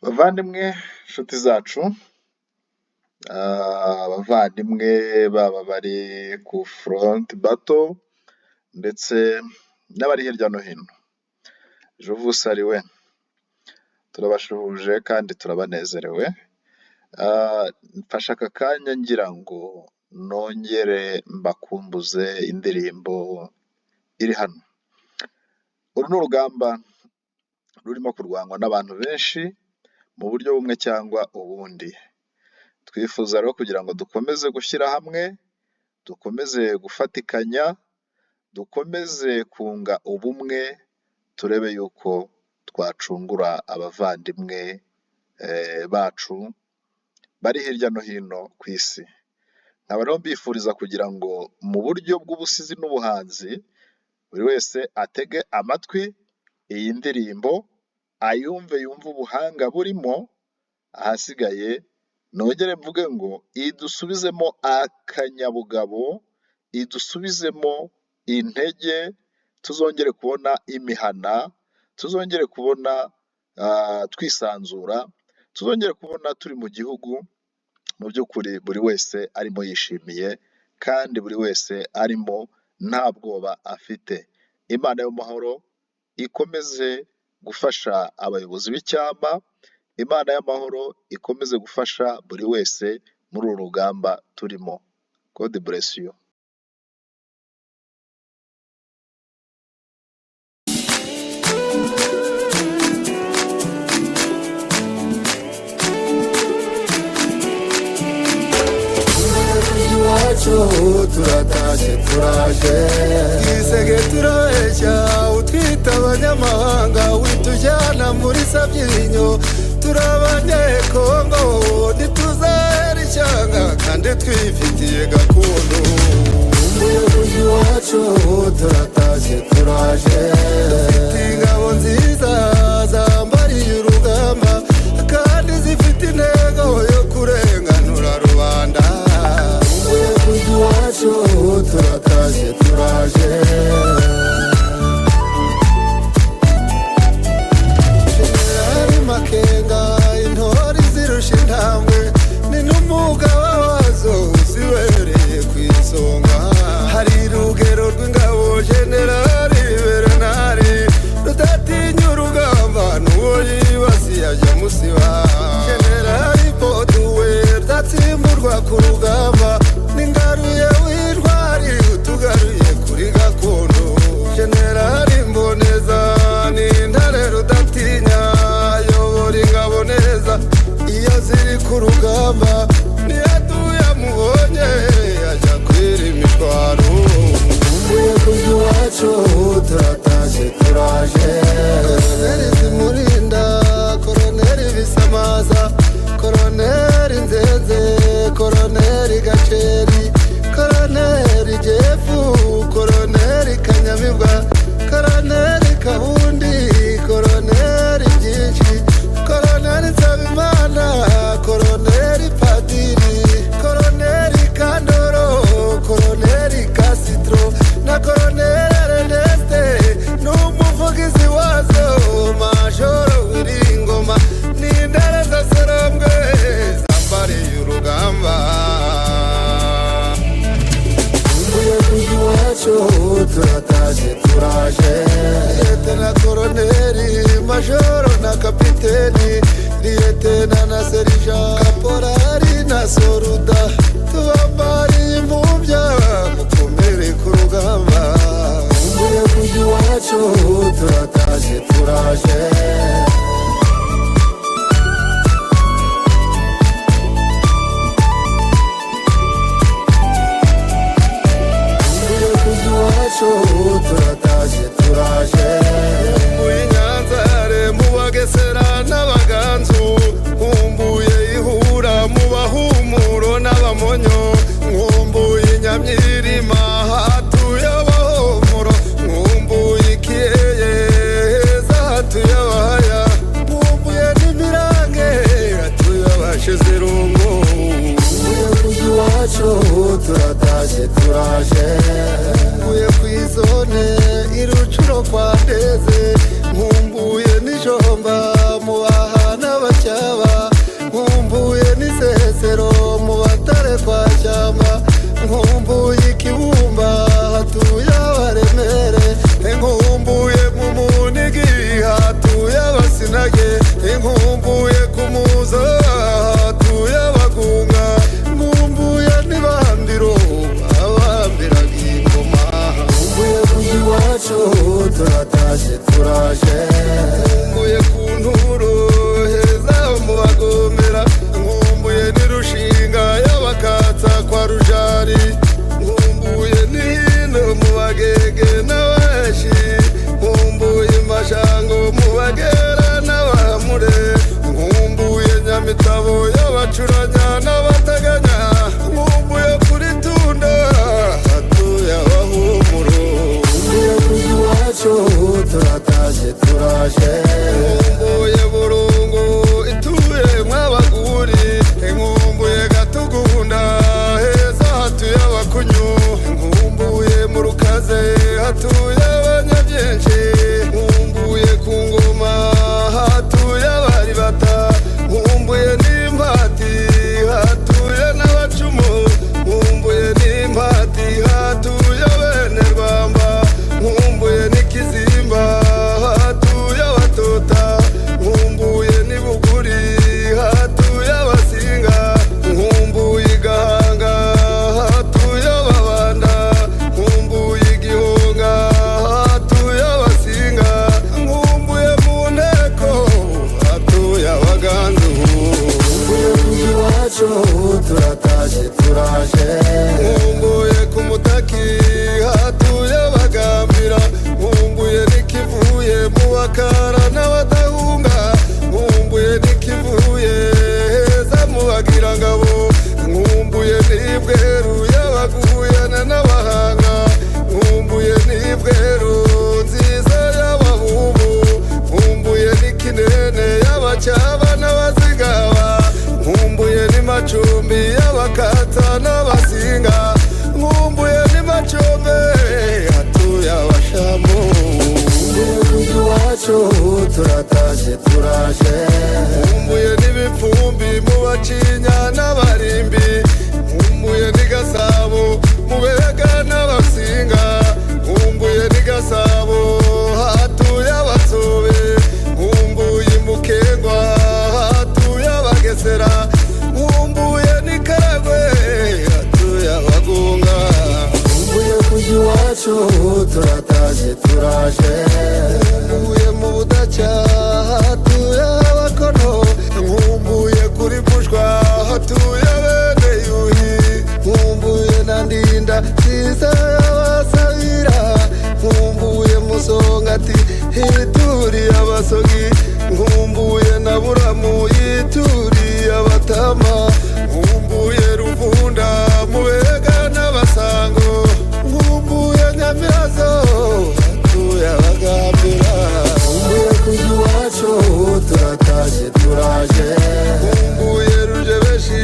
Bavandimwe nshuti zacu, abavandimwe baba bari ku front battle ndetse n'abari hirya no hino, je vous salue, turabashuhuje kandi turabanezerewe. Mfashe aka kanya ngira ngo nongere mbakumbuze indirimbo iri hano. Uru ni urugamba rurimo kurwanwa n'abantu benshi mu buryo bumwe cyangwa ubundi. Twifuza rero kugira ngo dukomeze gushyira hamwe, dukomeze gufatikanya, dukomeze kunga ubumwe, turebe yuko twacungura abavandimwe bacu bari hirya no hino ku isi. Nkaba rero mbifuriza kugira ngo mu buryo bw'ubusizi n'ubuhanzi buri wese atege amatwi iyi ndirimbo, ayumve yumve ubuhanga burimo, ahasigaye nongere mvuge ngo idusubizemo akanyabugabo, idusubizemo intege, tuzongere kubona imihana, tuzongere kubona twisanzura, tuzongere kubona turi mu gihugu mu by'ukuri buri wese arimo yishimiye kandi buri wese arimo nta bwoba afite. Imana y'amahoro ikomeze gufasha abayobozi b'icyama, Imana y'amahoro ikomeze gufasha buri wese muri uru rugamba turimo. God bless you. Turatashye turaje isege tureshya utwita abanyamahanga witujyana muri Sabyinyo, turabanyekongo ntituzahera ishyanga kandi twifitiye gakondo. Umuyobozi wacu turatashye turaje, dufite ingabo nziza zambariye urugamba kandi zifite intego yo kurenganura rubanda. Umuyobozi wacu turatashye turaje, Jenerali Makenga intore zirusha intambwe, ni n'umugaba wazo uzibereye ku isonga. Hari urugero rw'ingabo Jenerali Bernari rudatinya urugamba, n'uwo yibasiye ajya musiba. Jenerali Poduwe rudatsimburwa ku rugamba, n'ingaruye w'intwari utugaruye kuri gakondo. Jenerali Mboneza ni intare rudatinya, ayobora ingabo neza iyo ziri ku rugamba, niyaduye amubonye ajya kwira imishwaro. Umuyobozi wacu turatashye turaje, Koroneri Zimurinda, Koroneri Bisamaza, Koroneri Nzenze, Koroneri Gaceri, Koroneri Jefu, Koroneri Kanyamibwa, Koroneri Kabundi, Koroneri Byinshi, Koroneri Nsabimana, Koroneri Padiri, Koroneri Kandoro, Koroneri Kasitro na Koroneri Erneste n'umuvugizi wazo Majoro Wiringoma, n'intare zasoromwe zambariye urugamba. Umuyobozi wacu turatashye turaje, Liyetena Koroneri, Majoro na Kapiteni, Liyetena na Serija, Kaporari na Soruda, tubambariye impumbya mukomere ku rugamba. Umuyobozi wacu turatashye turaje, umuyobozi wacu turatashye turaje, nkumbuye Nyanzare mu Bagesera n'Abaganzu, nkumbuye Ihura mu Bahumuro n'Abamonyo, nkumbuye Nyamyirima hatuye Abahomuro, nkumbuye Ikiyeye heza hatuye Abahaya, nkumbuye n'Imirange hatuye Abashizirungu. Umuyobozi wacu turatashye turaje, nkumbuye ku izone Irucuro kwa Ndeze, nkumbuye n'Ijomba mu Bahana bacya iwacu turatashye turaje nkumbuye ku nturo heza mu bagomera nkumbuye n'irushinga y'abakatsa kwa rujari nkumbuye n'ihino mu bagege n'abashi nkumbuye mashango mu bagera n'abamure nkumbuye nyamitabo y'abacuranya n'abateganya nkumbuye kuri tunda hatuye abahumuro nkumbuye kuri iwacu turatashye turaje nkumbuye burungu ituye mwabaguri nkumbuye gatugunda heza hatuye abakunyu nkumbuye mu rukaze hatuye abanyabyinshi nkumbuye ku ngoma hatuye abari bata nkumbuye n'impati hatuye n'abacumu nkumbuye n'impati hatuye bene rwamba nkumbuye n'ikizimba hatuye abatota nkumbuye n'ibuguri hatuye abasinga nkumbuye igahanga hatuye ababanda nkumbuye igihunga hatuye abasinga nkumbuye mu nteko hatuye abaganzu nkumbuye ku iwacu turatashye turaje nkumbuye ku mutaki hatuye abagambira nkumbuye n'ikivuye mu bakara n'abadahunga nkumbuye n'ikivuye heza mu bagirangabo nkumbuye n'ibweru y'abaguyana n'abahanga nkumbuye n'ibweru nziza y'abahubu nkumbuye n'ikinene y'abacyaba n'abazigaba nkumbuye n'imacumbi y'abakatsa n'abasinga nkumbuye n'imacumbi hatuye abashamu nkumbuye iwacu turatashye turaje nkumbuye n'ibipfumbi mu bacinya n'abarimbi nkumbuye n'igasabo mu bega n'abasinga nkumbuye n'igasabo hatuye abatsobe nkumbuye mukengwa hatuye abagesera nkumbuye n'ikaragwe hatuye abagunga nkumbuye kujya iwacu turatashye turaje nkumbuye mu budaca hatuye abakono nkumbuye kuri bushwa hatuye bene yuhi nkumbuye na ndinda nziza y'abasabira nkumbuye musongati hituriye abasogi nkumbuye na buramu yituriye abatama nkumbuye ruvunda mu bega n'abasango nkumbuye nyamirazo hatuye abagambira nkumbuye kujya iwacu turatashye turaje nkumbuye rujebeshi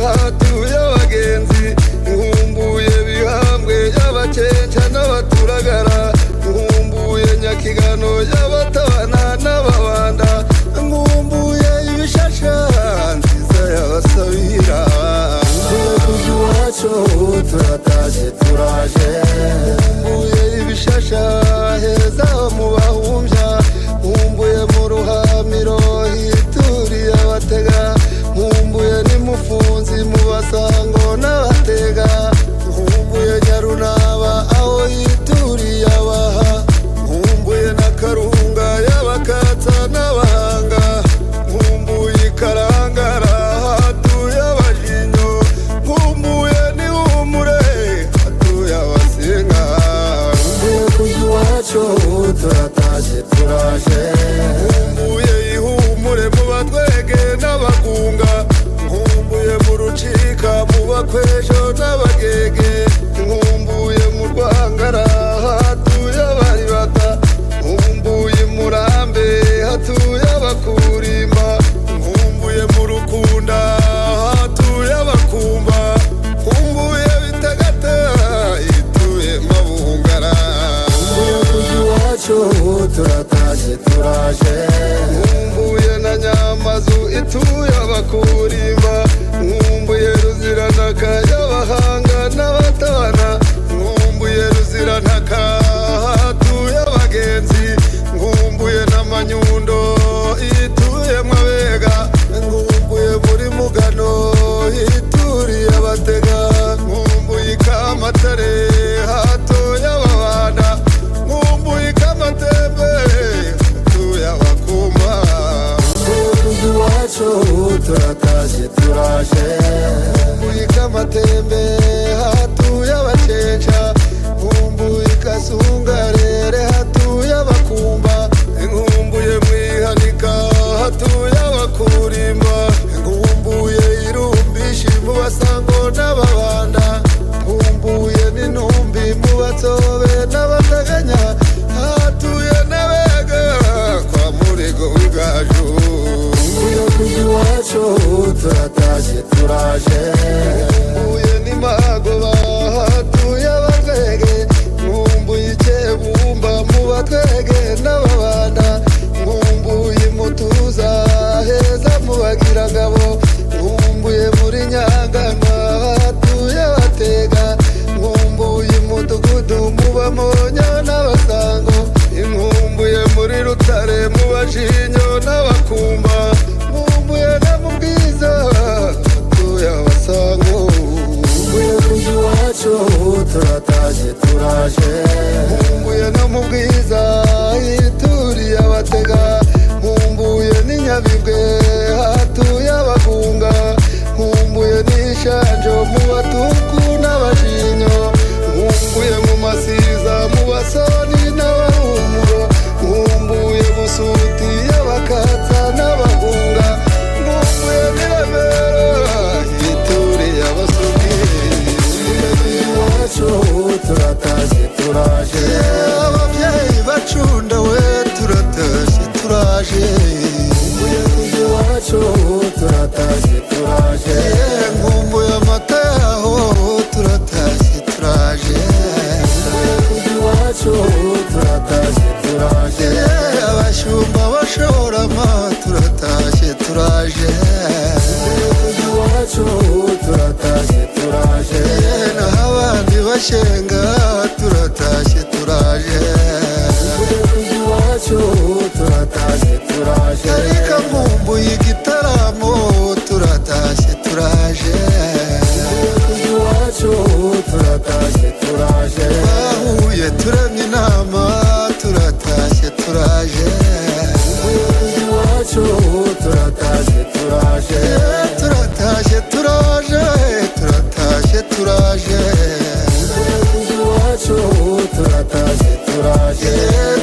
hatuye abagenzi nkumbuye bihambwe y'abacenca n'abaturagara nkumbuye nyakigano y'abatabana n'ababanda nkumbuye ibishasha nziza y'abasabira nkumbuye kujya iwacu turatashye turaje nkumbuye ibishasha heza mu bahumbya nkumbuye mu ruhamiro hituriye abatega nkumbuye n'imufunzi mu basango n'abatega nkumbuye nyarunaba aho yituriye abaha nkumbuye na karunga y'abakatsa n'abahanga nkumbuye ikarangara hatuye abajinyo nkumbuye n'ihumure hatuye abasinga nkumbuye kujya iwacu turatashye turaje nkumbuye ihumure mu batwege n'abagunga nkumbuye mu rucika mu bakwejo n'abagege nkumbuye mu rwangara hatuye abari bata nkumbuye murambe hatuye abakurimba nkumbuye mu rukunda hatuye abakumba nkumbuye bitagata ituye mabungara nkumbuye kujya iwacu turatashye turaje nkumbuye na nyamazu ituye abakurimba nkumbuye ruziranaka y'abahanga n'abatabana nkumbuye ruziranaka hatuye abagenzi nkumbuye n'amanyundo ituye mwabega nkumbuye muri mugano hituriye abatega nkumbuye ikamatare hatuye ababanda nkumbuye turatashye turaje abashumba bashorama turatashye turaje iwacu turatashye turaje naho abandi bashenga turatashye turaje iwacu turatashye turaje reka nkumbuye igitaramo turatashye turaje iwacu turatashye turaje bahuye turamye inama turatashye turaje iwacu turatashye turaje turatashye turaje turatashye turaje iwacu turatashye turaje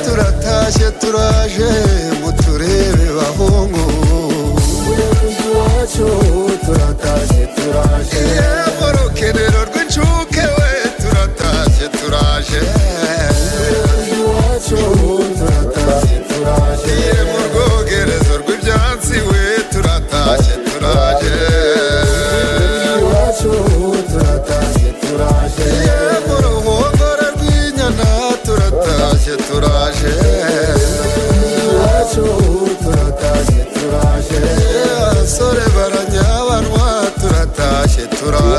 turatashye turaje muturebe bahungu iwacu turatashye turaje mu rukenero rw'incuke we turatashye turaje iwacu turatashye turaje mu rwogerezo rw'ibyansi we turatashye turaje iwacu turatashye turaje mu ruhongore rw'inyana turatashye turaje iwacu turatashye turaje abasore baranyabanwa turatashye turaje